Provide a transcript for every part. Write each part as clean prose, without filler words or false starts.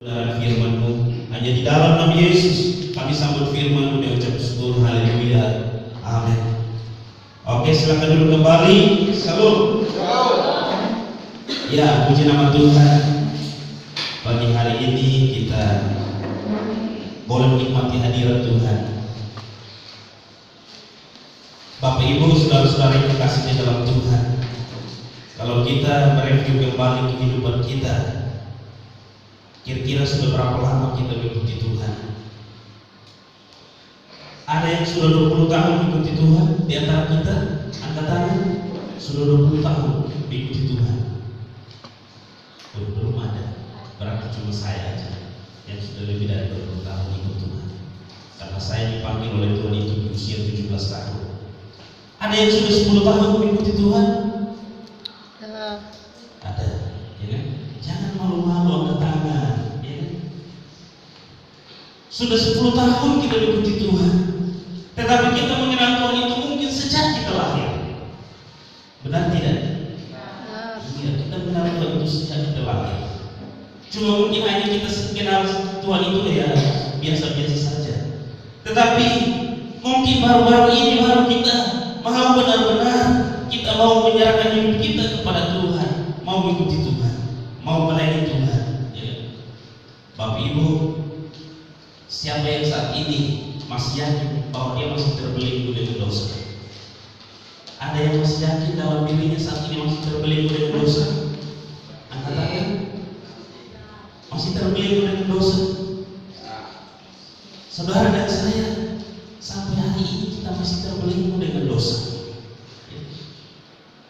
Dalam firman-Mu, hanya di dalam nama Yesus kami sambut firman-Mu dengan ucap syukur. Haleluya, amin. Oke, silakan duduk kembali. Salam. Ya, puji nama Tuhan. Pagi hari ini kita boleh menikmati hadirat Tuhan. Bapak Ibu, saudara-saudara yang kasih di dalam Tuhan, kalau kita mereview kembali kehidupan kita, kira-kira sudah berapa lama kita mengikuti Tuhan? Ada yang sudah 20 tahun mengikuti Tuhan di antara kita? Angkat tangan. Sudah 20 tahun mengikuti Tuhan. Belum ada. Berarti cuma saya aja yang sudah lebih dari 20 tahun ikut Tuhan. Karena saya dipanggil oleh Tuhan itu di usia 17 tahun. Ada yang sudah 10 tahun mengikuti Tuhan? Ada, ya kan? Jangan malu-malu angkat tangan, ya kan? Sudah 10 tahun kita mengikuti Tuhan, tetapi kita mengenal Tuhan itu mungkin sejak kita lahir. Benar tidak? Iya, kita mengenal Tuhan itu sejak kita lahir. Cuma mungkin hanya kita kenal Tuhan itu ya biasa-biasa saja. Tetapi mungkin baru-baru ini baru kita mau benar-benar kita mau menyerahkan hidup kita kepada Tuhan, mau mengikuti Tuhan, mau melayani Tuhan. Ya. Bapak Ibu, siapa yang saat ini masih yakin bahwa dia masih terbelenggu dengan dosa? Ada yang masih yakin dalam dirinya saat ini masih terbelenggu dengan dosa? Angkat tangan. Masih terbelenggu dengan dosa? Saudara dan saya, sampai hari ini kita masih terbelenggu dengan dosa.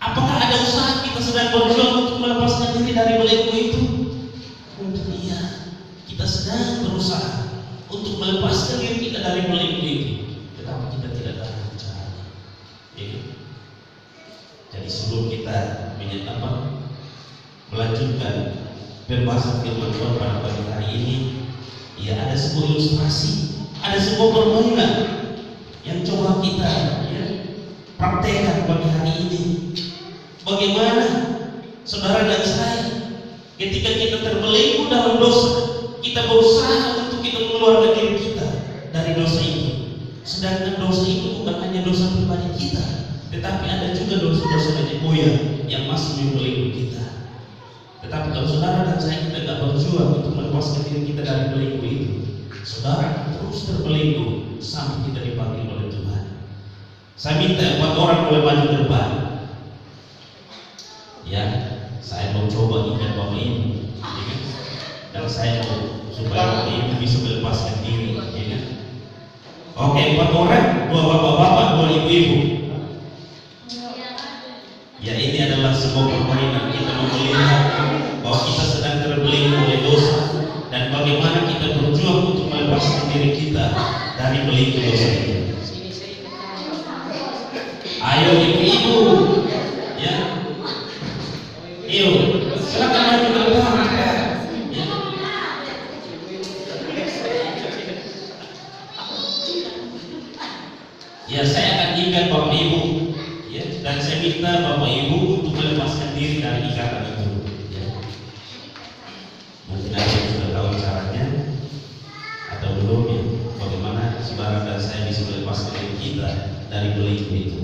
Apakah ada usaha kita sedang berjuang untuk melepaskan diri dari belenggu itu? Mungkin iya, kita sedang berusaha untuk melepaskan diri kita dari belenggu itu, tetapi kita tidak tahu caranya. Jadi sebelum kita melanjutkan pembahasan firman Tuhan pada pagi hari ini, ya ada sebuah ilustrasi, ada sebuah permainan yang coba kita praktekkan pagi hari ini. Bagaimana saudara dan saya ketika kita terbelenggu dalam dosa, kita berusaha untuk kita mengeluarkan diri kita dari dosa itu. Sedangkan dosa itu bukan hanya dosa pribadi kita, tetapi ada juga dosa-dosa nenek moyang yang masih membelenggu kita. Tetapi kalau saudara dan saya kita tidak berjuang untuk melepaskan diri kita dari belenggu itu, saudara terus terbelenggu sampai kita dipanggil oleh Tuhan. Saya minta buat orang boleh maju ke depan. Ya, saya mau coba ikat Bapak Ibu, ya kan? Dan saya mau supaya Bapak Ibu bisa melepaskan diri, ya kan? Oke, 4 orang, 2 bapak-bapak, 2 ibu-ibu. Ya, ini adalah sebuah permainan kita melihat bahwa kita sedang terbelenggu oleh dosa dan bagaimana kita berjuang untuk melepaskan diri kita dari belenggu dosa itu. Ayo ibu-ibu, ya. Yuk, silakan maju ke depan. Ya, saya akan ikat Bapak Ibu, ya, dan saya minta Bapak Ibu untuk melepaskan diri dari ikatan itu. Ya. Mungkin ada yang sudah tahu caranya atau belum ya? Bagaimana saudara dan saya bisa melepaskan diri kita dari belenggu itu?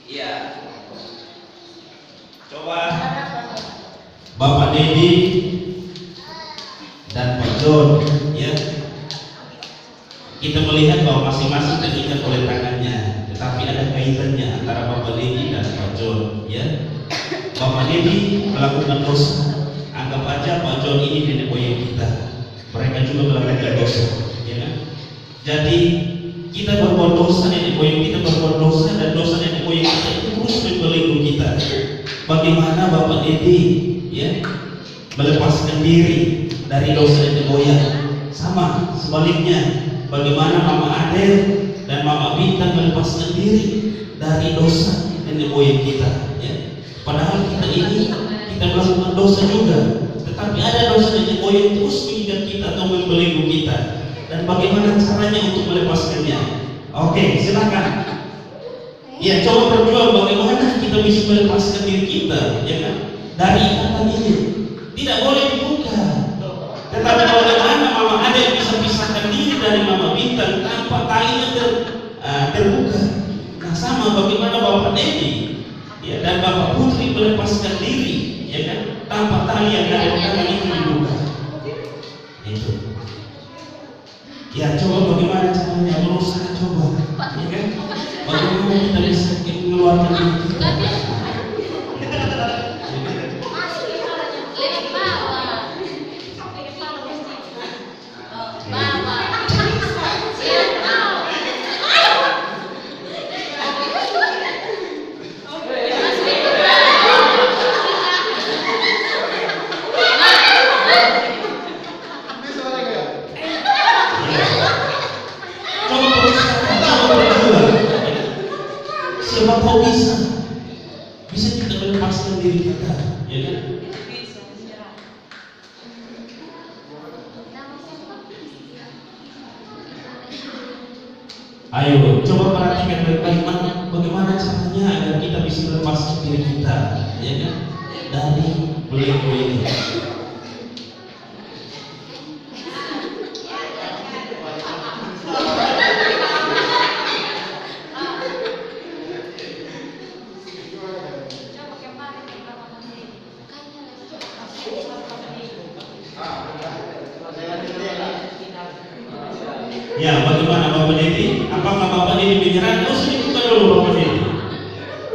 Iya. Coba Bapak Dedi dan Pak John, ya. Kita melihat bahwa masing-masing terikat oleh tangannya, tetapi ada kaitannya antara Bapak Dedi dan Pak John, ya. Bapak Dedi melakukan dosa, anggap aja Pak John ini nenek moyang kita, mereka juga melakukan dosa, ya kan? Jadi kita berbuat dosa, nenek moyang kita berbuat dosa, dan dosa nenek moyang kita itu terus membelenggu kita. Bagaimana Bapak Dedi, ya, melepaskan diri dari dosa nenek moyang? Sama sebaliknya, bagaimana Mama Adel dan Mama Bintang melepaskan diri dari dosa nenek moyang kita, ya. Padahal kita ini melakukan dosa juga, tetapi ada dosa nenek moyang terus mengingat kita atau membelenggu kita. Dan bagaimana caranya untuk melepaskannya? Oke, silakan. Ya, coba berjuang bagaimana kita bisa melepaskan diri kita, ya kan? Dari ikatan ini. Tidak boleh dibuka. Tetapi bagaimana Mama Adel bisa pisahkan diri dari Mama Bintang tanpa talinya terbuka? Nah, sama bagaimana Bapak Dedi, ya, dan Bapak Putri melepaskan diri, ya kan? Tanpa tali yang ada di tangan itu dibuka. Itu. Ya, coba bagaimana caranya, berusaha coba, ya kan? Bagaimana kita bisa mengeluarkan diri kita? Siapa tahu bisa kita melepaskan diri kita, ya kan? Ayo, coba perhatikan baik-baik bagaimana caranya agar kita bisa melepaskan diri kita, ya kan? Dari belenggu ini. Ya, bagaimana Bapak Dedi? Apakah Bapak Dedi menyerah? Oh, sini buka dulu Bapak Dedi.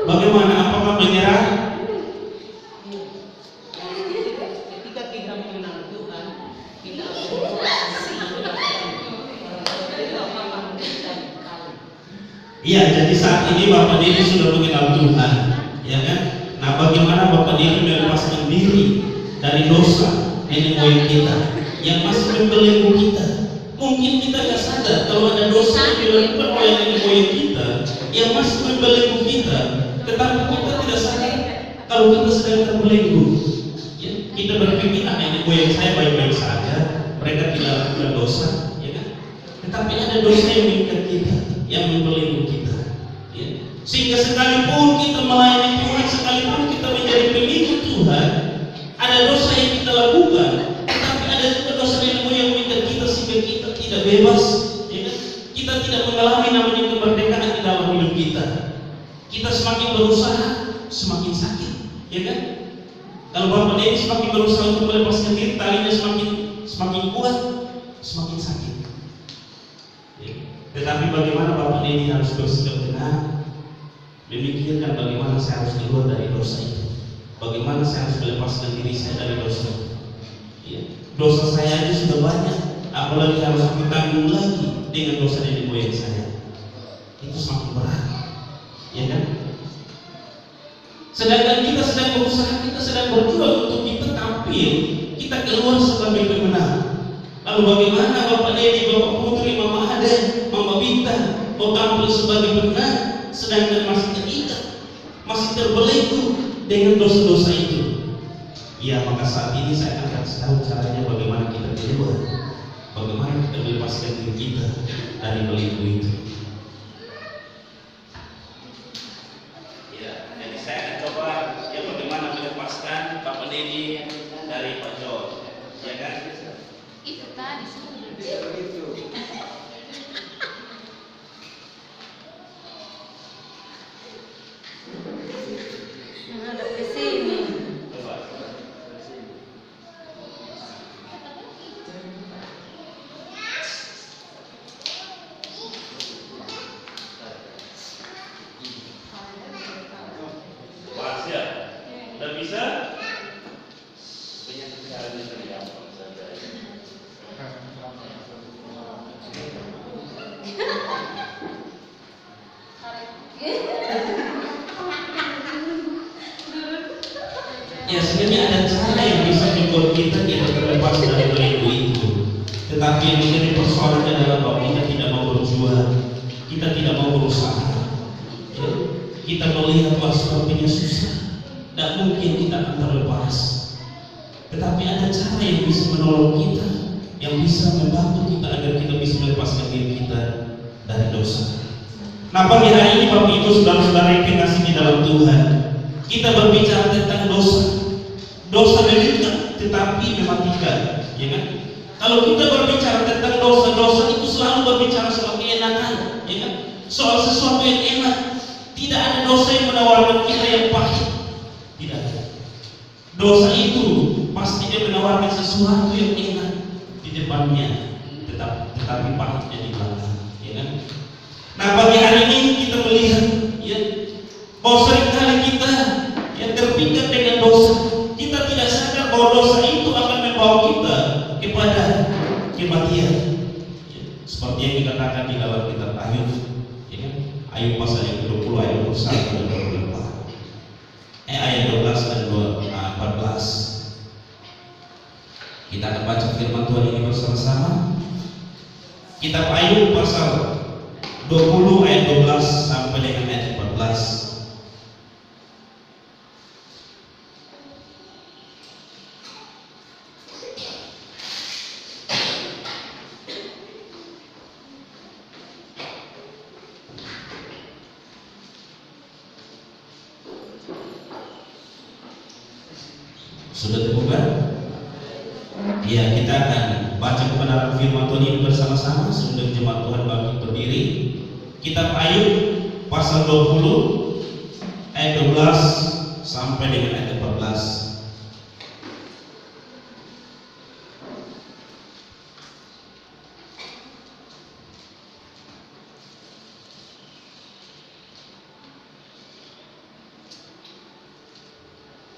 Bagaimana? Apakah menyerah? Ketika kita mengenal Tuhan, kita Iya, jadi saat ini Bapak Dedi sudah mengenal Tuhan, ya kan? Nah, bagaimana Bapak Dedi melepaskan diri dari dosa nenek moyang kita yang masih membelenggu kita? Mungkin kita tidak sadar kalau ada dosa yang dilakukan oleh nenek moyang kita yang masih membelenggu kita, tetapi kita tidak sadar kalau kita sedang terbelenggu. Ya, kita berpikir nenek moyang saya baik-baik saja, mereka tidak lakukan dosa, ya kan? Tetapi ada dosa yang mengikat kita, yang membelenggu kita. Ya. Sehingga sekalipun kita melayani Tuhan, sekalipun kita menjadi pengikut Tuhan, ada dosa yang kita lakukan, tetapi ada juga dosa nenek moyang yang mengikat kita sehingga kita tidak bebas, ya kan? Kita tidak mengalami namanya kemerdekaan di dalam hidup kita. Kita semakin berusaha, semakin sakit, ya kan? Kalau Bapak Dedi semakin berusaha untuk melepaskan diri, talinya semakin kuat, semakin sakit. Ya. Tetapi bagaimana Bapak Dedi harus bersikap benar, memikirkan bagaimana saya harus keluar dari dosa itu, bagaimana saya harus melepaskan diri saya dari dosa itu. Ya. Dosa saya aja sudah banyak, apalagi harus ditanggung lagi dengan dosa nenek moyang saya. Itu semakin berat, ya kan? Sedangkan kita sedang berusaha, kita sedang berjuang untuk kita tampil, kita keluar sebagai pemenang. Lalu bagaimana Bapak Dedi, Bapak Putri, Mama Adel, Mama Bintang mau tampil sebagai pemenang, sedangkan masih terikat, masih terbelenggu dengan dosa-dosa itu? Ya, maka saat ini saya akan kasih tahu caranya bagaimana kita keluar, bagaimana kita melepaskan diri kita dari belenggu itu. Ya, jadi saya akan coba ya bagaimana melepaskan Bapak Dedi dari Pak Jo, ya kan? Itu tadi Sudah bisa? Banyak cara bisa digampang saja. Ya, sebenarnya ada cara yang bisa membuat kita tidak terlepas dari ego itu. Tetapi yang menjadi persoalannya adalah bahwa kita tidak mau berjuang, kita tidak mau berusaha. Ya, kita melihat bahwa sepertinya susah, tidak mungkin kita akan terlepas. Tetapi ada cara yang bisa menolong kita, yang bisa membantu kita agar kita bisa melepaskan diri kita dari dosa. Nah, pagi hari ini Bapak Ibu saudara-saudara yang dikasihi di dalam Tuhan, kita berbicara tentang dosa. Dosa memang tetapi mematikan, ya kan? Kalau kita berbicara tentang dosa itu selalu berbicara soal keenakan, ya kan? Soal sesuatu yang enak. Tidak ada dosa yang menawarkan kita yang pahit. Tidak ada. Dosa itu pasti dia menawarkan sesuatu yang enak di depannya, tetapi pahitnya di belakang, ya kan? Nah, pagi hari ini kita melihat, ya, bahwa seringkali kita yang terpikat dengan dosa, kita tidak sadar bahwa dosa itu akan membawa kita kepada kematian. Ya, seperti yang dikatakan di dalam kitab Ayub, ya kan? Ayub pasal yang ke-20 ayat 21 dan 24. Ayat 12 dan 14. Kita akan baca firman Tuhan ini bersama-sama. Kitab Ayub pasal 20 ayat 12 sampai dengan ayat 14. Sudah terbuka? Ya, kita akan baca kebenaran firman Tuhan ini bersama-sama sebelum jemaat Tuhan bangkit berdiri. Kitab Ayub pasal 20 ayat 12 sampai dengan ayat 14.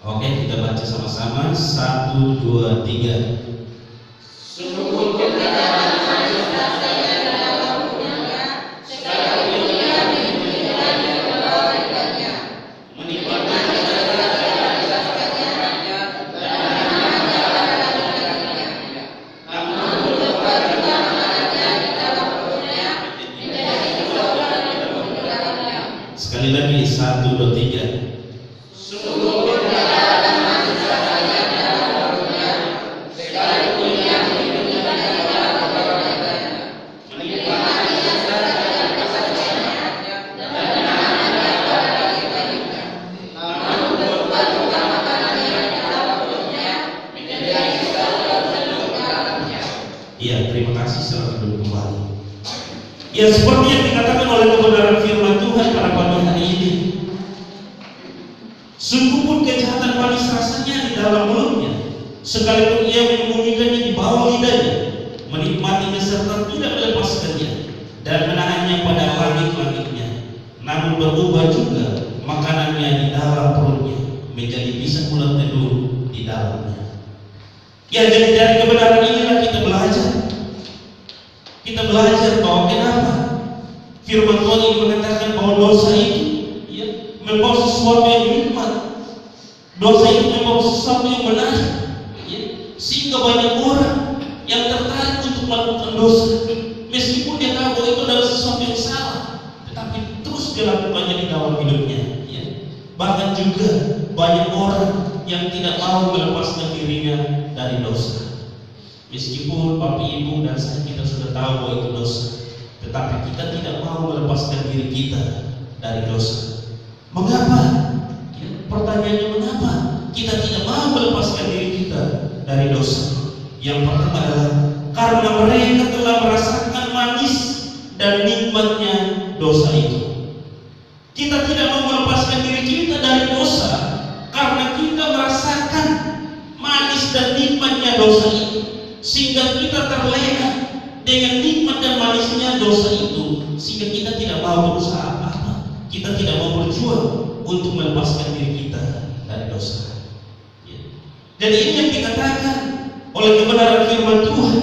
Oke, kita baca sama-sama. 1, 2, 3. Sungguh kebenaran manis rasanya dalam mulutnya, segala dunia menunjukkan kebaikannya. Menikmati segala kebaikannya dan menjalankannya. Namun berubah kemana-mananya di dalam perutnya menjadi kesopanan di dalamnya. Sekali lagi 1, 2, 3. Sungguh kebenaran manis rasanya dalam mulutnya, segala dunia menunjukkan kebaikannya. Menikmati segala kebaikannya dan menjalankannya. Namun berubah kemana-mananya di dalam perutnya menjadi kesopanan di dalamnya. Iya, terima kasih. Selamat duduk kembali. Ya, seperti yang dikatakan oleh kebenaran firman Tuhan pada pagi hari ini, sungguh pun kejahatan manis rasanya di dalam mulutnya, sekalipun ia menyembunyikannya di bawah lidahnya, menikmatinya serta tidak melepaskannya dan menahannya pada langit-langitnya. Namun berubah juga makanannya di dalam perutnya menjadi bisa ulat teduh di dalamnya. Ya, jadi dari kebenaran inilah kita belajar. Kita belajar bahwa kenapa firman Tuhan ini mengatakan bahwa dosa itu, ya, membawa sesuatu yang nikmat. Dosa itu membawa sesuatu yang menarik, ya, sehingga banyak orang yang tertarik untuk melakukan dosa, meskipun dia tahu bahwa itu adalah sesuatu yang salah, tetapi terus dilakukannya di dalam hidupnya. Ya. Bahkan juga banyak orang yang tidak mau melepaskan dirinya dari dosa. Meskipun Bapak Ibu dan saya kita sudah tahu bahwa itu dosa, tetapi kita tidak mau melepaskan diri kita dari dosa. Mengapa? Ya, pertanyaannya mengapa kita tidak mau melepaskan diri kita dari dosa? Yang pertama adalah karena mereka telah merasakan manis dan nikmatnya dosa itu. Kita tidak mau melepaskan diri kita dari dosa karena kita merasakan manis dan nikmatnya dosa itu, sehingga kita terlena dengan nikmat dan manisnya dosa itu, sehingga kita tidak mau berusaha apa-apa, kita tidak mau berjuang untuk melepaskan diri kita dari dosa. Jadi ini yang dikatakan oleh kebenaran firman Tuhan,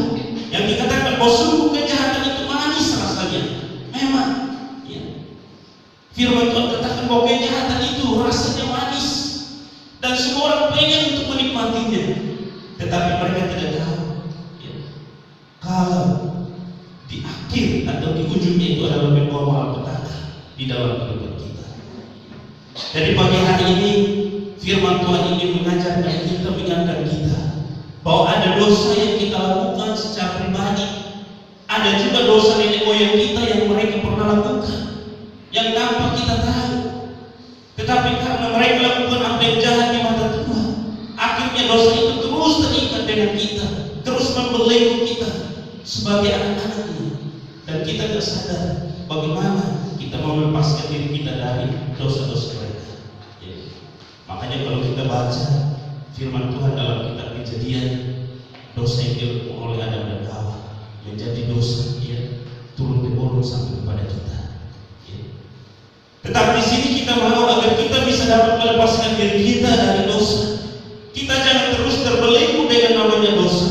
yang dikatakan bahwa sungguh kejahatan itu manis rasanya. Memang, ya. Firman Tuhan katakan bahwa kejahatan itu rasanya manis dan semua orang pengen untuk menikmatinya, tetapi mereka tidak tahu, ya, kalau di akhir atau di ujungnya itu adalah membawa malapetaka di dalam kehidupan kita. Jadi pagi hari ini firman Tuhan ingin mengajarkan kita, mengingatkan kita bahwa ada dosa yang kita lakukan secara pribadi, ada juga dosa nenek moyang kita yang mereka pernah lakukan, yang tanpa kita tahu. Tetapi karena mereka lakukan apa yang jahat di mata Tuhan, akhirnya dosa itu terus terikat dengan kita, terus membelenggu kita sebagai anak-anaknya, dan kita tidak sadar bagaimana kita mau melepaskan diri kita dari dosa-dosa mereka. Ya. Makanya kalau kita baca firman Tuhan dalam kitab Kejadian, dosa yang dilakukan oleh Adam dan Hawa menjadi dosa, ya, turun temurun sampai kepada kita. Ya. Tetapi di sini kita mau agar kita bisa dapat melepaskan diri kita dari dosa. Kita jangan terus terbelenggu dengan namanya dosa,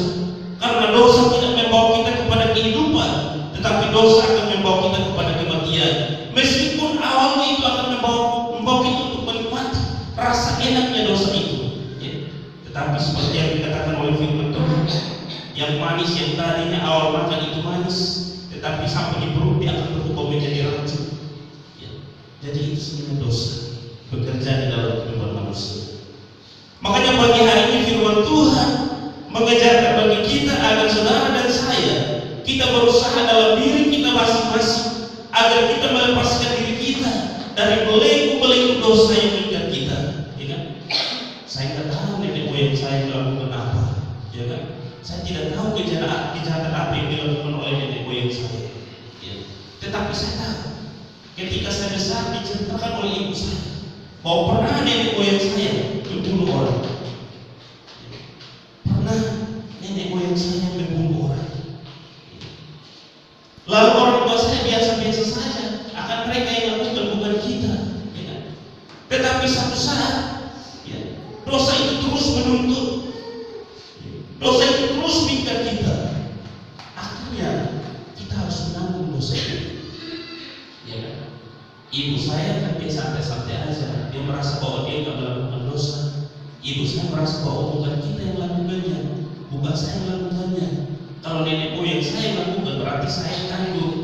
karena dosa tidak membawa kita kepada kehidupan, tetapi dosa akan membawa kita kepada kematian. Meskipun awalnya itu akan membawa kita untuk menikmati rasa enaknya dosa itu, ya. Tetapi seperti yang dikatakan oleh firman Tuhan, yang manis yang tadinya awal makan itu manis, tetapi sampai di perut dia akan berubah menjadi racun. Ya. Jadi itu sebenarnya dosa bekerja di dalam kehidupan manusia. Makanya pagi hari ini firman Tuhan mengajarkan bagi kita agar saudara dan saya, kita berusaha dalam diri kita masing-masing agar kita melepaskan diri kita dari belenggu-belenggu dosa yang mengikat kita, ya kan? Saya tidak tahu nenek moyang saya melakukan apa, ya kan? Saya tidak tahu kejahatan apa yang dilakukan oleh nenek moyang saya, ya. Tetapi saya tahu ketika saya besar diceritakan oleh ibu saya bahwa pernah nenek moyang saya membunuh orang, pernah nenek moyang saya membunuh orang. Lalu orang tua saya biasa-biasa saja, akan mereka yang lakukan, bukan kita, ya kan? Tetapi satu saat, ya, dosa itu terus menuntut, dosa itu terus mengikat kita. Akhirnya kita harus menanggung dosa itu, ya kan? Ibu saya kan dia santai-santai aja, dia merasa bahwa dia tidak melakukan dosa. Ibu saya merasa bahwa bukan kita yang melakukannya, bukan saya yang melakukannya. Kalau nenek moyang saya lakukan berarti saya yang tanggung.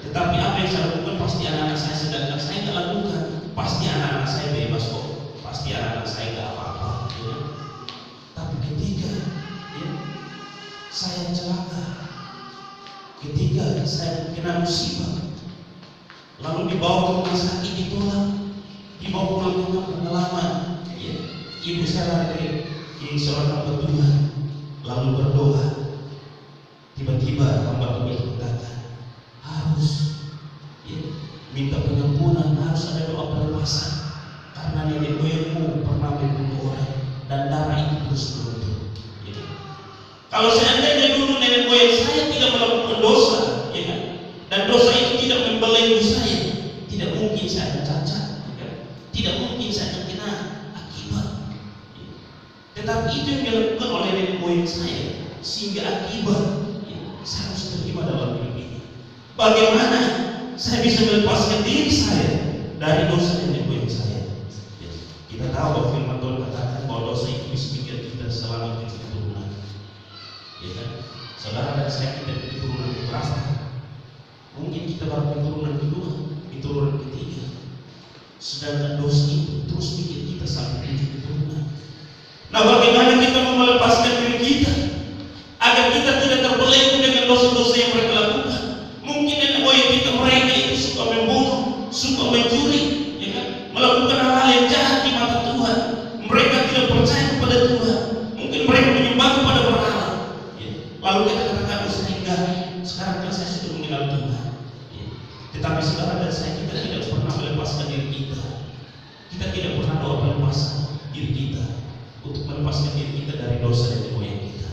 Tetapi apa yang saya lakukan pasti anak-anak saya, sedangkan saya tidak lakukan, pasti anak-anak saya bebas kok, pasti anak-anak saya tidak apa-apa, ya. Tapi ketika, ya, saya celaka, ketika saya kena musibah, lalu dibawa ke rumah sakit, ditolak, dibawa pulang ke rumah pengalaman, ya. Ibu saya lari ke seorang hamba Tuhan, lalu berdoa. Tiba-tiba hamba Tuhan itu berkata, harus, ya, minta pengampunan, harus ada doa pelepasan, karena nenek moyangmu pernah membunuh orang dan darah itu terus menuntut. Ya. Kalau seandainya dulu nenek moyang saya tidak melakukan dosa, ya kan, dan dosa itu tidak membelenggu saya, tidak mungkin saya akan cacat, ya kan? Tidak mungkin saya akan kena akibat. Ya. Tetapi itu yang dilakukan oleh nenek moyang saya, sehingga akibat saya harus terima dalam hidup ini. Bagaimana saya bisa melepaskan diri saya dari dosa nenek moyang saya? Ya, kita tahu bahwa firman Tuhan katakan bahwa dosa itu bisa bikin kita selama 7 keturunan. Ya kan? Saudara dan saya kita di keturunan berapa? Mungkin kita baru keturunan kedua, keturunan ketiga. Sedangkan dosa itu terus bikin kita sampai 7 keturunan. Nah, bagaimana kita mau melepaskan diri kita agar kita tidak terbelenggu dengan dosa-dosa yang mereka lakukan? Mungkin nenek moyang kita mereka itu suka membunuh, suka mencuri, ya kan? Melakukan hal-hal yang jahat di mata Tuhan. Mereka tidak percaya kepada Tuhan. Mungkin mereka menyembah kepada berhala. Ya. Lalu kita katakan, saya enggak. Sekarang kan saya sudah mengenal Tuhan. Ya. Tetapi saudara dan saya, kita tidak pernah melepaskan diri kita. Kita tidak pernah doa melepaskan diri kita untuk melepaskan diri kita dari dosa nenek moyang kita.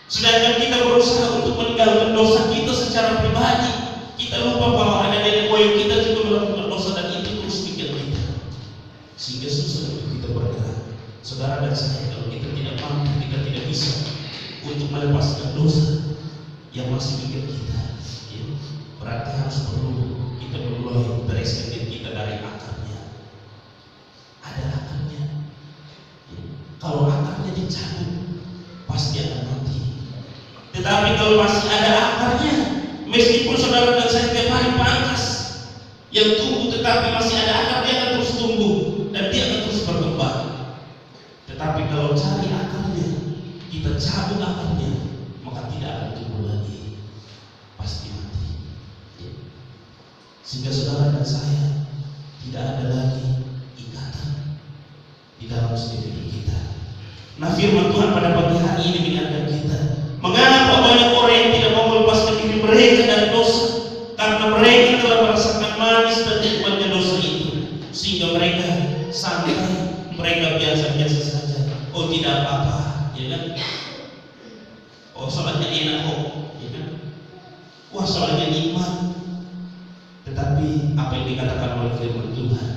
Sedangkan kita berusaha untuk meninggalkan dosa kita secara pribadi, kita lupa bahwa ada nenek moyang kita juga melakukan dosa dan itu terus bikin kita, sehingga susah untuk kita bergerak, saudara dan saya, kalau kita tidak mampu, kita tidak bisa untuk melepaskan dosa yang masih mengikat kita, ya, berarti harus perlu kita mulai bereskan diri kita dari akarnya. Ada akarnya. Ya. Kalau akarnya dicabut, pasti akan mati. Tetapi kalau masih ada akarnya, meskipun saudara dan saya tiap hari pangkas yang tumbuh, tetapi masih ada akar, dia akan terus tumbuh dan dia akan terus berkembang. Tetapi kalau cari akarnya, kita cabut akarnya, maka tidak akan tumbuh lagi, pasti mati. Ya. Sehingga saudara dan saya tidak ada lagi ikatan di dalam setiap hidup kita. Nah, firman Tuhan pada pagi hari ini mengingatkan kita, mengapa banyak orang yang tidak mau melepaskan diri mereka dari dosa, karena mereka telah merasakan manis dan nikmatnya dosa itu, sehingga mereka santai, mereka biasa-biasa saja. Oh, tidak apa-apa, ya kan? Oh, soalnya enak kok, ya kan? Wah, soalnya nikmat. Tetapi apa yang dikatakan oleh firman Tuhan,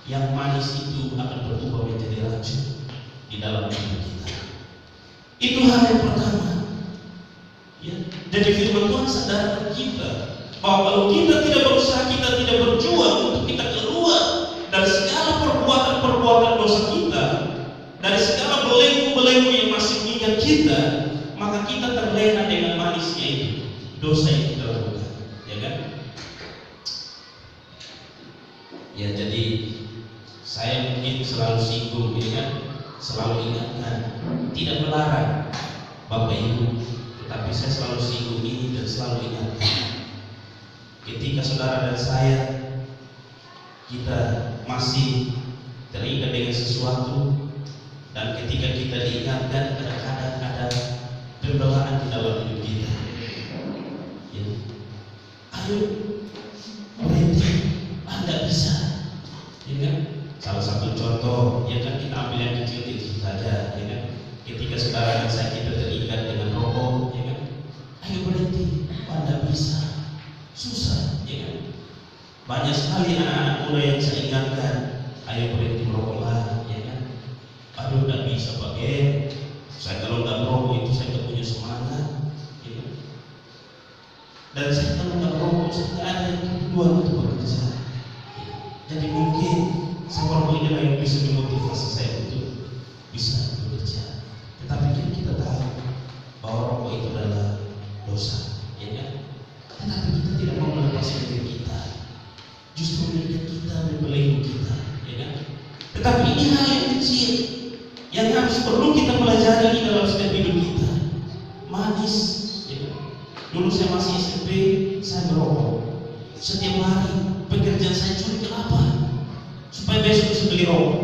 yang manis itu akan berubah menjadi racun di dalam hidup kita. Itu hal yang pertama. Ya, jadi firman Tuhan sadarkan kita bahwa kalau kita tidak berusaha, kita tidak berjuang untuk kita keluar dari segala perbuatan-perbuatan dosa kita, dari segala belenggu-belenggu yang masih mengikat kita, maka kita terlena dengan manisnya itu, dosa yang kita lakukan, ya kan? Ya, jadi saya mungkin selalu singgung, ya kan? Selalu ingatkan, tidak melarang Bapak Ibu, tetapi saya selalu singgung ini dan selalu ingatkan, ketika saudara dan saya kita masih terikat dengan sesuatu, dan ketika kita diingatkan, kadang-kadang ada pembelaan di dalam hidup kita. Ya. Ayo berhenti, Anda bisa, ya kan? Salah satu contoh, ya kan, kita ambil yang kecil-kecil saja, ya kan? Ketika saudara dan saya kita terikat dengan rokok, ya kan? Ayo berhenti, Anda bisa. Susah, ya kan? Banyak sekali anak-anak muda yang saya ingatkan, ayo berhenti merokoklah, ya kan? Aduh, tidak bisa Pak Gen. Saya kalau nggak merokok itu saya nggak punya semangat, ya kan? Dan saya kalau nggak merokok, saya nggak ada yang kedua untuk bekerja. Jadi mungkin seorang ini yang bisa memotivasi saya untuk bisa bekerja. Tetapi kan kita tahu bahwa rokok itu adalah dosa, ya kan? Tetapi kita tidak mau melepaskan diri kita, justru mengikat kita, membelenggu kita, ya kan? Tetapi ini hal yang kecil yang harus perlu kita pelajari di dalam setiap hidup kita. Manis, ya kan? Dulu saya masih SMP, saya merokok setiap hari. Pekerjaan saya curi kenapa? Supaya besok bisa beli rokok.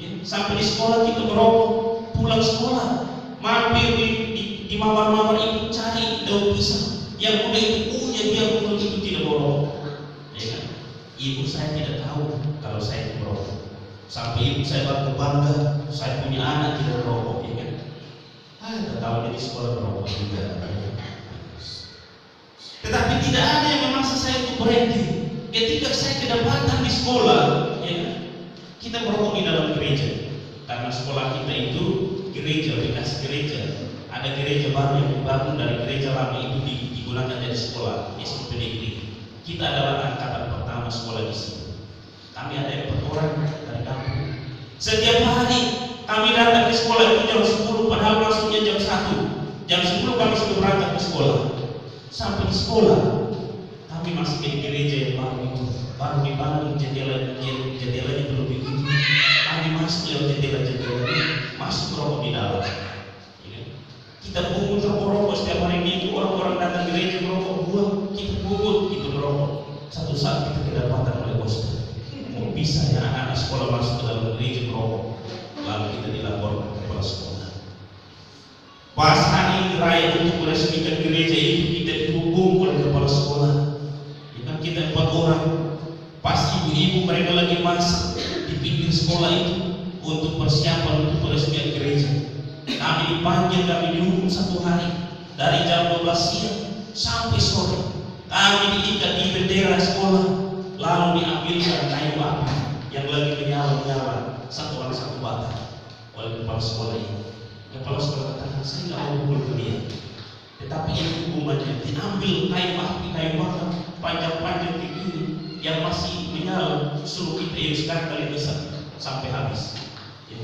Ya, sampai di sekolah kita merokok, pulang sekolah mampir di mawar-mawar itu cari daun pisang yang udah itu punya, biar untuk itu tidak merokok. Ya kan? Ibu saya tidak tahu kalau saya itu merokok. Sampai ibu saya baru bangga, saya punya anak tidak merokok, ya kan? Tidak tahu dia di sekolah merokok juga. Tetapi tidak ada yang memaksa saya untuk berhenti. Ketika saya kedapatan di sekolah, ya, kita merokok di dalam gereja, karena sekolah kita itu gereja, bekas gereja. Ada gereja baru yang dibangun dari gereja lama itu digunakan jadi sekolah SMP negeri. Kita adalah angkatan pertama sekolah di situ. Kami ada 4 orang dari kampung. Setiap hari kami datang ke sekolah itu jam 10, padahal masuknya jam 1. Jam 10 kami sudah berangkat ke sekolah. Sampai di sekolah, kami masuk ke gereja yang baru dibangun, jendelanya belum begitu. Kami masuk lewat jendela-jendela, masuk rokok di dalam. Ya. Kita pungut rokok setiap hari Minggu, orang-orang datang gereja merokok, buang, kita pungut, kita merokok. Satu saat kita kedapatan oleh bos. Mau bisa ya anak-anak sekolah masuk ke dalam gereja merokok, lalu kita dilaporkan ke kepala sekolah. Pas hari raya untuk meresmikan gereja itu, kita dihubung oleh kepala sekolah. Kita 4 orang, pas ibu-ibu mereka lagi masak di pinggir sekolah itu untuk persiapan untuk peresmian gereja. Kami dipanggil, kami dihukum 1 hari dari jam 12 siang sampai sore. Kami diikat di bendera sekolah, lalu diambilkan kayu api yang lagi menyala-nyala, 1 orang 1 batang. oleh kepala sekolah ini. Kepala sekolah katakan, saya nggak mau pukul dia, tetapi ini hukumannya, diambil kayu api, kayu bakar panjang-panjang begini yang masih menyala, suruh kita yang sekarang kalian bisa sampai habis. Ya.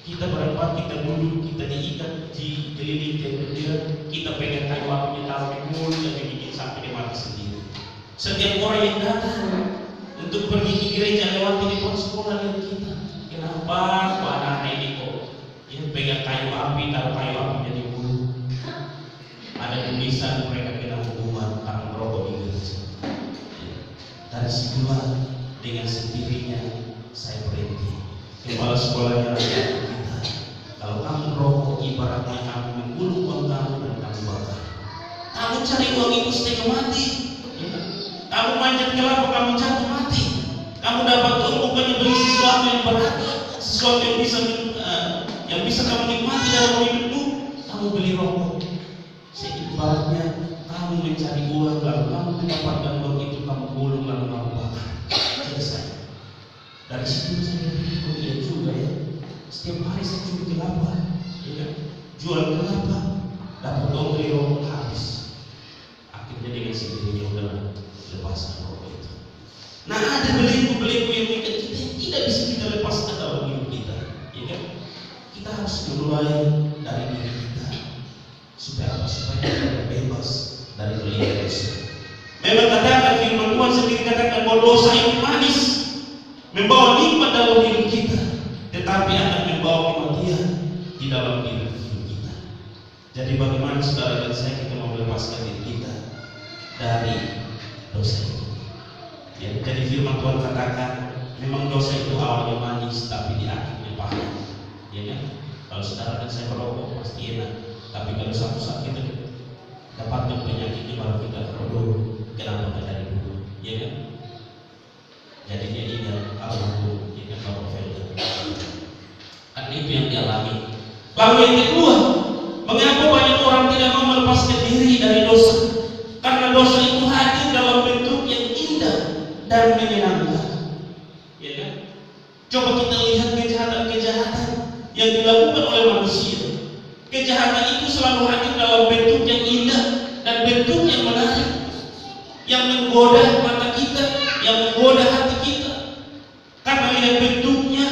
Kita berempat, kita duduk, kita diikat di keliling tenda, kita pegang kayu apinya, taruh di mulut dan dibikin sampai dia mati sendiri. Setiap orang yang datang untuk pergi ke gereja lewat di depan sekolah lihat kita, kenapa kok anak ini kok ya pegang kayu api, taruh kayu apinya di mulut? Ada tulisan mereka kena hukuman karena merokok di gereja. Dari situlah dengan sendirinya saya berhenti. Kepala sekolahnya kita, kalau kamu merokok ibaratnya kamu menggulung uang kamu dan kamu bakar. Kamu cari uang itu setengah mati. Ya. Kamu manjat kelapa, kamu jatuh mati. Kamu dapat uang bukannya beli sesuatu yang berharga, sesuatu yang bisa kamu nikmati dalam hidupmu. Kamu beli rokok. Seibaratnya kamu mencari uang, lalu kamu mendapatkan uang itu, kamu gulung lalu kamu bakar. Selesai. Dari situ saya berpikir, oh iya juga ya. Setiap hari saya curi kelapa, ya kan? Jual kelapa, dapat uang beli rokok habis. Akhirnya dengan sendirinya udah lepaskan rokok itu. Nah, ada belenggu-belenggu yang mengikat kita yang tidak bisa kita lepaskan dalam hidup kita, ya kan? Kita harus mulai dari diri kita. Supaya apa? Supaya kita bebas dari belenggu dosa. Memang katakan firman Tuhan sendiri katakan bahwa dosa itu manis, membawa nikmat dalam hidup kita, tetapi akan membawa kematian di dalam hidup kita. Jadi bagaimana saudara dan saya kita mau melepaskan diri kita dari dosa itu? Ya, jadi firman Tuhan katakan memang dosa itu awalnya manis, tapi di akhirnya pahit. Ya kan? Kalau saudara dan saya merokok pasti enak. Tapi kalau satu saat kita dapatkan penyakitnya baru kita aduh, kenapa kita dari dulu, ya kan? Jadinya ini alhamdulillah, ya kan Bapak Felda. Kan itu yang dialami. Lalu yang kedua, mengapa banyak orang tidak mau melepaskan diri dari dosa? Karena dosa itu hadir dalam bentuk yang indah dan menyenangkan, ya kan? Coba kita lihat kejahatan-kejahatan yang dilakukan oleh manusia. Kejahatan itu selalu hadir dalam bentuk yang indah dan bentuk yang menarik, yang menggoda mata kita, yang menggoda hati kita. Karena lihat bentuknya,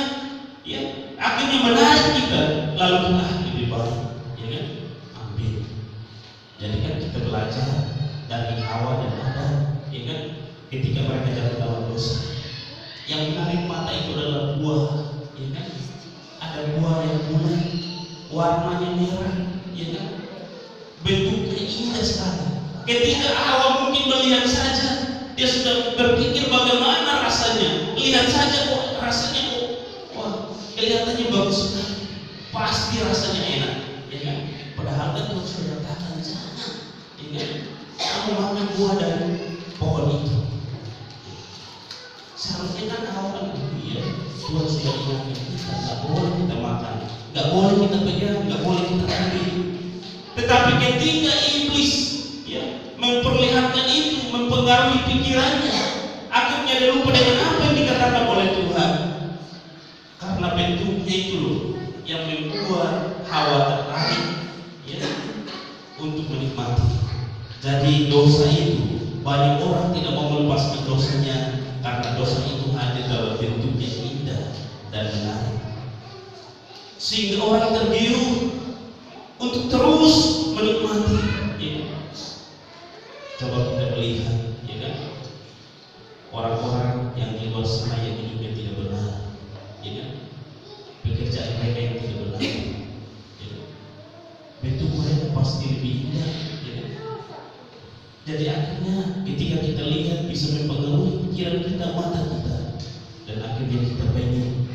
ya, akhirnya menarik kita, lalu kita lebih baik, ya kan? Ambil. Jadi kan kita belajar dari Hawa dan Adam, ya kan? Ketika mereka jatuh dalam dosa, yang menarik mata itu adalah buah, ya kan? Ada buah yang bulat, warnanya merah, ya kan? Bentuknya indah sekali. Ketika Hawa mungkin melihat saja, dia sudah berpikir bagaimana rasanya. Lihat saja kok rasanya kok, wah kelihatannya bagus sekali. Pasti rasanya enak, ya kan? Padahal kan Tuhan sudah katakan jangan, ya kan? Kamu makan buah dari pohon itu. Seharusnya kan Hawa kan ya, Tuhan sudah ingatkan kita nggak boleh kita makan. Nggak boleh kita pegang, nggak boleh kita ambil. Tetapi ketika iblis ya memperlihatkan itu, mempengaruhi pikirannya, akhirnya dia lupa dengan apa yang dikatakan oleh Tuhan. Karena bentuknya itu loh yang membuat Hawa tertarik ya untuk menikmati. Jadi dosa itu banyak orang tidak mau melepaskan dosanya karena dosa itu hadir dalam bentuk yang indah dan menarik. Sehingga orang tergiur untuk terus menikmati, ya. Coba kita melihat, ya kan, orang-orang yang di luar sana yang hidupnya tidak benar, ya kan, pekerjaan mereka yang tidak benar, ya kan? Bentuk mereka pasti lebih indah, ya kan? Jadi akhirnya ketika kita lihat bisa mempengaruhi pikiran kita, mata kita, dan akhirnya kita pengen.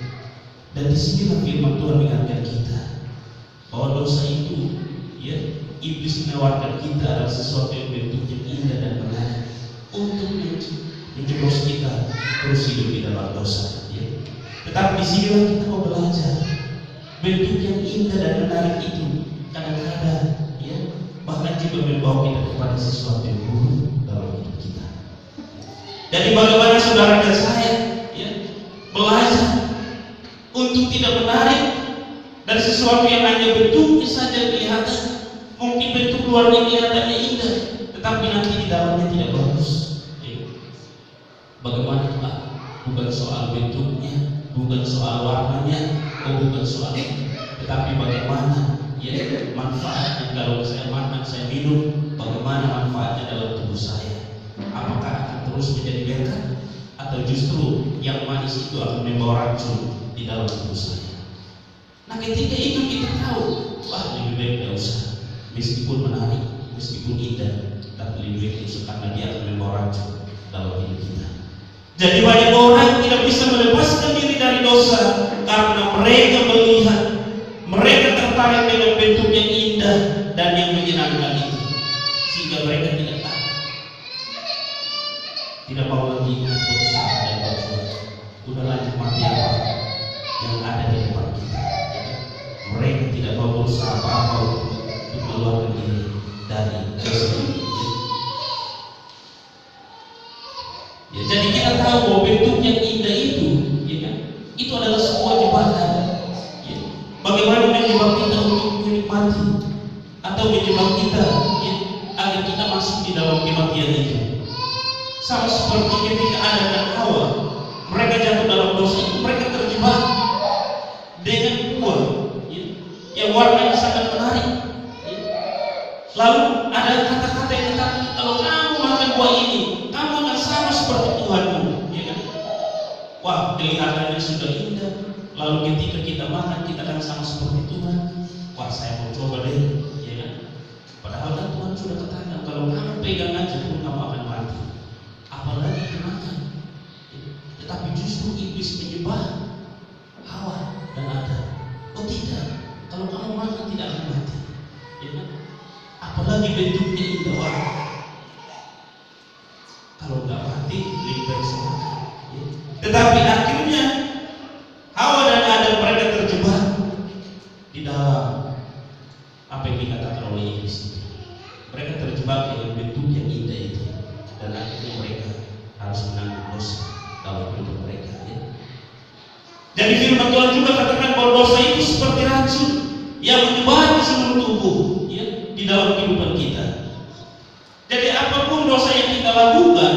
Dan disinilah firman Tuhan mengingatkan kita bahwa dosa itu, ya, iblis menawarkan kita adalah sesuatu yang bentuknya indah dan menarik untuk menjeblos kita terus hidup di dalam dosa. Ya. Tetapi disinilah kita mau belajar bentuk yang indah dan menarik itu kadang-kadang, ya, bahkan juga membawa kita kepada sesuatu yang buruk dalam hidup kita. Jadi bagaimana saudara dan saya, ya, belajar untuk tidak menarik sesuatu yang hanya bentuknya saja kelihatan, mungkin bentuk luarnya kelihatannya indah, tetapi nanti di dalamnya tidak bagus. Bagaimana Pak? Bukan soal bentuknya, bukan soal warnanya, bukan soal itu, tetapi bagaimana manfaatnya kalau saya makan, saya minum, bagaimana manfaatnya dalam tubuh saya? Apakah akan terus menjadi berkah, atau justru yang manis itu akan membawa racun di dalam tubuh saya? Nah, ketika itu kita tahu, wah lebih baik tidak usah, meskipun menarik, meskipun indah, tapi lebih baik itu karena dia akan membawa racun dalam hidup kita. Jadi banyak orang tidak bisa melepaskan diri dari dosa karena mereka melihat, mereka tertarik dengan bentuk yang indah dan yang menyenangkan itu, sehingga mereka tidak mau lagi berusaha dan berbuat. Udahlah nikmati apa yang ada di depan kita. Mereka tidak mau berusaha apa-apa untuk mengeluarkan diri dari dosa ini. Ya, jadi kita tahu bahwa bentuk yang indah itu, ya kan, itu adalah sebuah jebakan. Ya. Bagaimana menjebak kita untuk menikmati atau menjebak kita, ya, agar kita masuk di dalam kematian itu. Sama seperti ketika Adam dan Hawa, mereka jatuh dalam dosa itu, mereka terjebak dengan buah, ya, yang warnanya sangat menarik. Ya. Lalu ada kata-kata yang katakan, kalau kamu makan buah ini, kamu akan sama seperti Tuhanmu, ya kan? Wah, kelihatannya sudah indah. Lalu ketika kita makan, kita akan sama seperti Tuhan. Wah, saya mau coba deh, ya kan? Padahal kan Tuhan sudah katakan, kalau kamu pegang aja pun kamu akan mati. Apalagi dimakan. Tetapi justru iblis menjebak Hawa dan Adam. Oh tidak, kalau kamu makan tidak akan mati, ya kan? Apalagi bentuknya indah. Wah, kalau nggak mati lebih baik saya makan. Ya. Tetapi akhirnya Hawa dan Adam mereka terjebak di dalam apa yang dikatakan oleh iblis itu. Mereka terjebak dengan bentuk yang indah itu, dan akhirnya mereka harus menanggung dosa dalam hidup mereka. Ya. Jadi firman Tuhan juga katakan bahwa dosa itu seperti racun yang menyebar di seluruh tubuh, ya, di dalam kehidupan kita. Jadi apapun dosa yang kita lakukan,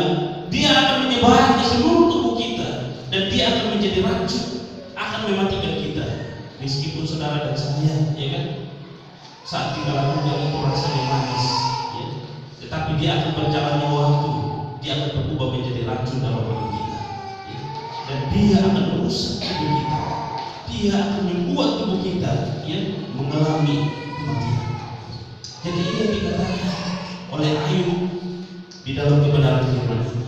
dia akan menyebar di seluruh tubuh kita, dan dia akan menjadi racun, akan mematikan kita. Meskipun saudara dan saya, ya kan, saat kita lakukan itu rasanya manis, ya, tetapi dia akan berjalannya waktu, dia akan berubah menjadi racun dalam hidup kita, ya, dan dia akan merusak hidup kita. Dia akan membuat tubuh kita, ya, mengalami kematian. Jadi ini yang dikatakan oleh Ayub di dalam kebenaran firman ini.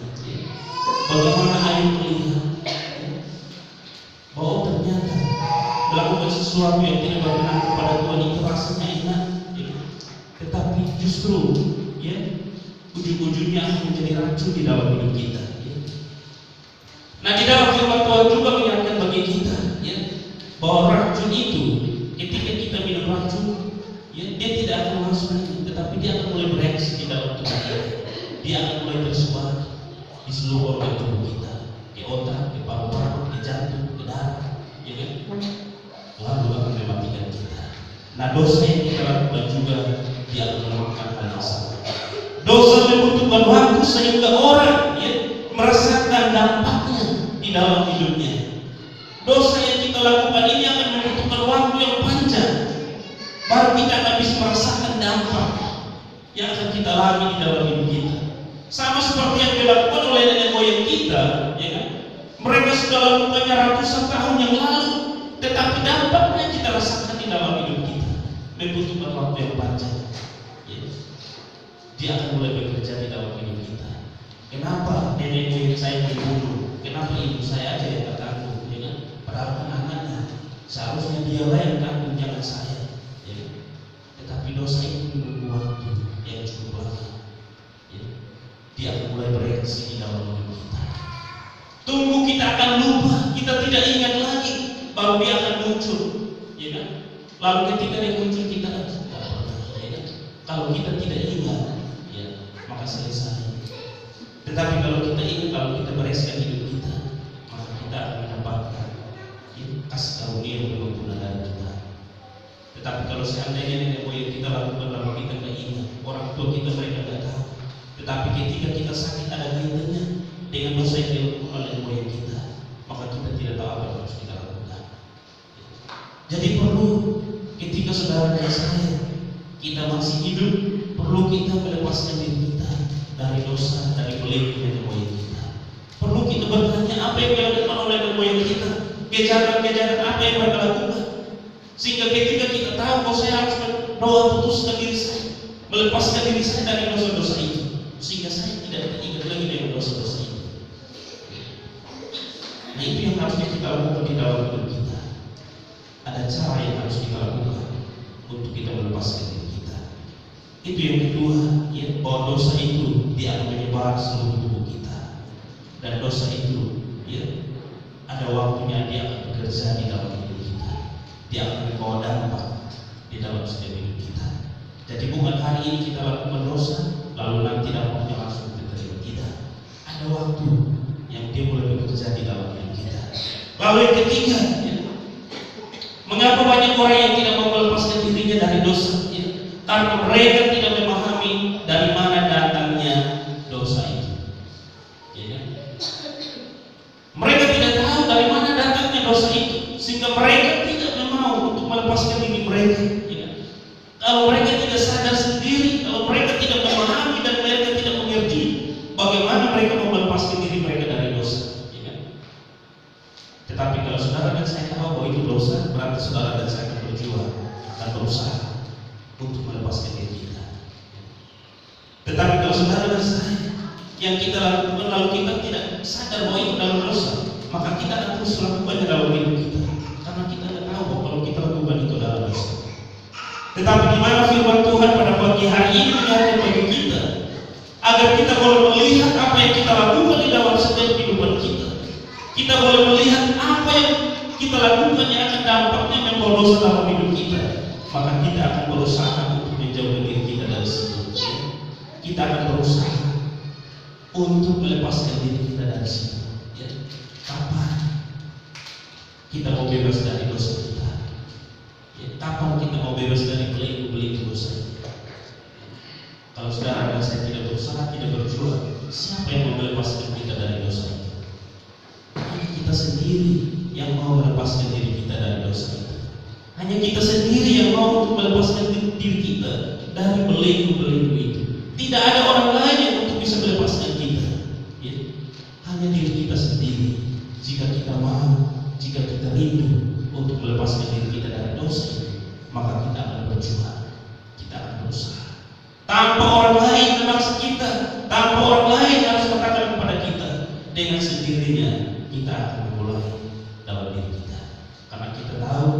Bagaimana Ayub melihat bahwa ternyata melakukan sesuatu yang tidak berkenan kepada Tuhan itu rasanya enak, ya, tetapi justru, ya, ujung-ujungnya akan menjadi racun di dalam hidup kita. Ya. Nah, di dalam firman Tuhan juga mengingatkan bagi kita, ya, bahwa racun itu ketika kita minum racun, ya, dia tidak akan masuk lagi, tetapi dia akan mulai bereaksi di dalam tubuh kita. Dia akan mulai tersebar di seluruh organ tubuh kita, ke otak, ke paru-paru, ke jantung, ke darah, ya kan? Lalu akan mematikan kita. Nah, dosa yang kita lakukan juga dia akan melakukan hal yang sama. Dosa membutuhkan waktu sehingga orang, ya, merasakan dampaknya di dalam hidupnya. Dosa yang kita lakukan ini akan membutuhkan waktu yang panjang, baru kita akan bisa merasakan dampak yang akan kita alami di dalam hidup kita. Sama seperti yang dilakukan oleh nenek moyang kita, ya kan? Mereka sudah lakukannya ratusan tahun yang lalu, tetapi dampaknya kita rasakan di dalam hidup kita. Membutuhkan waktu yang panjang. Ya. Dia akan mulai bekerja di dalam hidup kita. Kenapa nenek moyang saya dibunuh? Kenapa ibu saya aja yang tak tanggung? Ya kan? Padahal kan anaknya, seharusnya dialah yang tanggung, jangan saya. Ya. Tetapi dosa itu menunggu waktu yang cukup lama. Ya. Dia akan mulai bereaksi di dalam hidup kita. Tunggu kita akan lupa, kita tidak ingat lagi, baru dia akan muncul, ya kan? Lalu ketika dia muncul kita kan tidak pernah, ya kan? Kalau kita tidak ingat, ya, maka selesai. Tetapi kalau kita ingat, kalau kita bereskan hidup kita, maka kita akan mendapatkan, ya, kasih karunia yang berguna dari Tuhan. seandainya nenek moyang kita lakukan lalu kita nggak ingat, orang tua kita mereka nggak tahu. Tetapi ketika kita sakit ada kaitannya dengan dosa yang dilakukan oleh nenek moyang kita, maka kita tidak tahu apa yang harus kita lakukan. Jadi perlu ketika saudara dan saya kita masih hidup, perlu kita melepaskan diri kita dari dosa, dari belenggu nenek moyang kita. Perlu kita bertanya apa yang dilakukan oleh nenek moyang kita, kejahatan-kejahatan apa yang mereka lakukan, sehingga ketika kita tahu bahwa saya harus berdoa putuskan diri saya, melepaskan diri saya dari dosa-dosa itu, sehingga saya tidak ingat lagi dengan dosa-dosa itu. Nah, itu yang harusnya kita lakukan di dalam hidup kita. Ada cara yang harus kita lakukan untuk kita melepaskan diri kita. Itu yang kedua, ya, bahwa dosa itu dia akan menyebar seluruh tubuh kita, dan dosa itu, ya, ada waktunya dia akan bekerja di dalam hidup kita. Dia akan membawa dampak di dalam setiap hidup kita. Jadi bukan hari ini kita lakukan dosa lalu nanti dampaknya langsung diterima, tidak. Ada waktu yang dia mulai bekerja di dalam hidup kita. Lalu yang ketiga, ya, mengapa banyak orang yang tidak mau melepaskan dirinya dari dosa? Ya, karena mereka tidak memahami dari mana datangnya dosa itu. Ya, mereka tidak tahu dari mana datangnya dosa itu, sehingga mereka tidak mau untuk melepaskan diri mereka. Ya. Kalau mereka tidak sadar sendiri, kalau mereka tidak memahami dan mereka tidak mengerti bagaimana mereka mau melepaskan diri mereka dari dosa. Ya. Tetapi kalau saudara dan saya tahu bahwa itu dosa, berarti saudara dan saya akan berjuang dan berusaha untuk melepaskan diri kita. Tetapi kalau saudara dan saya yang kita lakukan lalu kita tidak sadar bahwa itu dalam dosa, maka kita akan terus melakukannya dalam hidup kita, karena kita tidak tahu bahwa kalau kita lakukan itu dalam dosa. Tetapi di mana firman Tuhan pada pagi hari ini mengingatkan bagi kita agar kita boleh melihat apa yang kita lakukan di dalam setiap kehidupan kita. Kita boleh melihat apa yang kita lakukan yang akan dampaknya membawa dosa dalam hidup kita. Maka kita akan berusaha untuk menjauhkan diri kita dari situ. Kita akan berusaha untuk melepaskan diri kita dari situ. Ya. Kapan kita mau bebas dari dosa kita? Ya. Kapan kita mau bebas dari belenggu dosa kita? Kalau saudara dan saya tidak berusaha, tidak berjuang, siapa yang mau melepaskan kita dari dosa itu? Hanya kita sendiri yang mau melepaskan diri kita dari dosa itu. Hanya kita sendiri yang mau untuk melepaskan diri kita dari belenggu itu. Tidak ada orang lain yang untuk bisa melepaskan kita. Ya. Hanya diri kita sendiri. Jika kita mau, jika kita rindu untuk melepaskan diri kita dari dosa itu, maka kita akan berjuang, kita akan berusaha. Tanpa orang lain memaksa kita, tanpa orang lain harus mengatakan kepada kita, dengan sendirinya kita akan memulai dalam diri kita. Karena kita tahu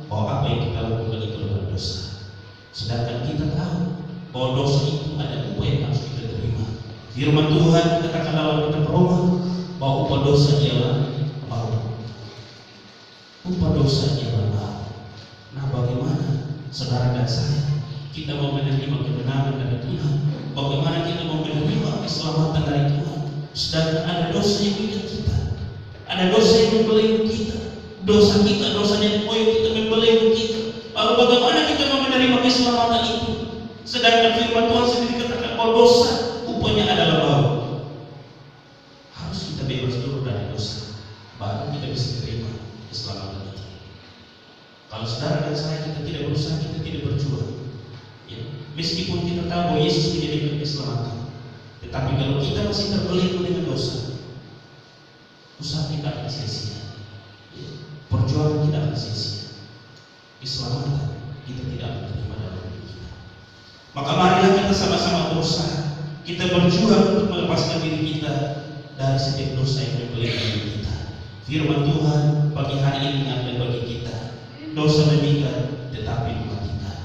bahwa apa yang kita lakukan itu adalah dosa. Sedangkan kita tahu bahwa dosa itu ada upah yang harus kita terima. Firman Tuhan dikatakan dalam kitab Roma bahwa upah dosa ialah maut. Upah dosa ialah maut. Nah, bagaimana saudara dan saya kita mau menerima kebenaran dari Tuhan? Bagaimana kita mau menerima keselamatan dari Tuhan? Sedangkan ada dosa yang mengikat kita, ada dosa yang membelenggu kita, dosa kita, dosa nenek moyang kita membelenggu kita. Lalu bagaimana kita mau menerima keselamatan itu? Sedangkan firman Tuhan sendiri katakan bahwa dosa upahnya adalah maut. Harus kita bebas dulu dari dosa, baru kita bisa terima keselamatan itu. Kalau saudara dan saya kita tidak berusaha, kita tidak berjuang, ya, meskipun kita tahu bahwa Yesus menyediakan keselamatan, tetapi kalau kita masih terbelenggu dengan dosa, usaha kita akan sia-sia, ya, perjuangan kita akan sia-sia, keselamatan kita tidak akan terima dalam hidup kita. Maka marilah kita sama-sama berusaha, kita berjuang untuk melepaskan diri kita dari setiap dosa yang membelenggu diri kita. Firman Tuhan pagi hari ini mengingatkan bagi kita, dosa memikat tetapi mematikan.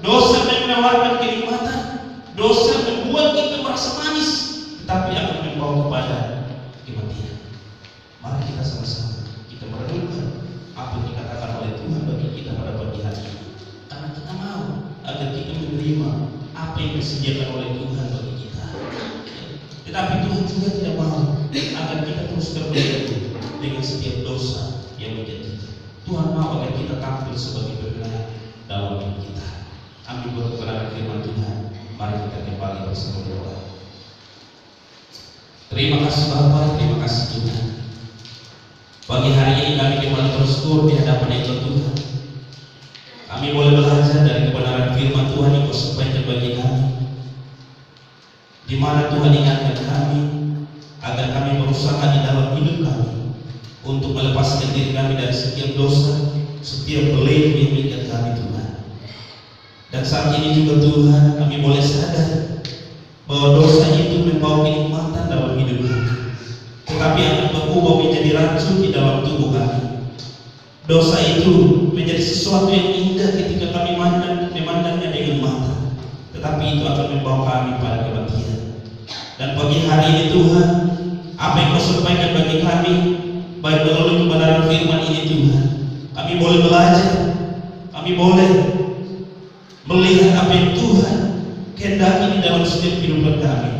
Dosa menawarkan kenikmatan, dosa membuat kita merasa manis, tetapi akan membawa kepada kematian. Mari kita sama-sama kita merenungkan apa yang dikatakan oleh Tuhan bagi kita pada pagi hari ini, karena kita mau agar kita menerima apa yang disediakan oleh Tuhan bagi kita. Tetapi Tuhan juga tidak mau agar kita terus terbelenggu dengan setiap dosa yang menjadi kita. Tuhan mau agar kita tampil sebagai benar dalam hidup kita. Amin. Buat kebenaran firman Tuhan, mari kita kembali bersama doa. Terima kasih Bapa, terima kasih Tuhan. Pagi hari ini kami kembali bersyukur di hadapan Engkau Tuhan. Kami boleh belajar dari kebenaran firman Tuhan yang Kau sampaikan bagi kami, di mana Tuhan ingatkan kami agar kami berusaha di dalam hidup kami untuk melepaskan diri kami dari setiap dosa, setiap belenggu yang mengikat kami Tuhan. Dan saat ini juga Tuhan, kami boleh sadar bahwa dosa itu membawa kenikmatan dalam hidup kami, tetapi akan berubah menjadi racun di dalam tubuh kami. Dosa itu menjadi sesuatu yang indah ketika kami memandangnya dengan mata, tetapi itu akan membawa kami pada kematian. Dan pagi hari ini Tuhan, apa yang Kau sampaikan bagi kami, baik melalui kebenaran firman ini Tuhan, kami boleh belajar, kami boleh melihat apa yang Tuhan kehendaki di dalam setiap kehidupan kami,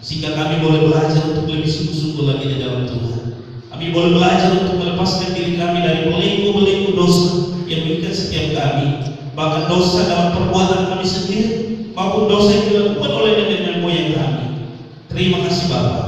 sehingga kami boleh belajar untuk lebih sungguh-sungguh lagi di dalam Tuhan. Kami boleh belajar untuk melepaskan diri kami dari belenggu-belenggu dosa yang mengikat setiap kami, bahkan dosa dalam perbuatan kami sendiri maupun dosa yang dilakukan oleh nenek moyang kami. Terima kasih Bapa.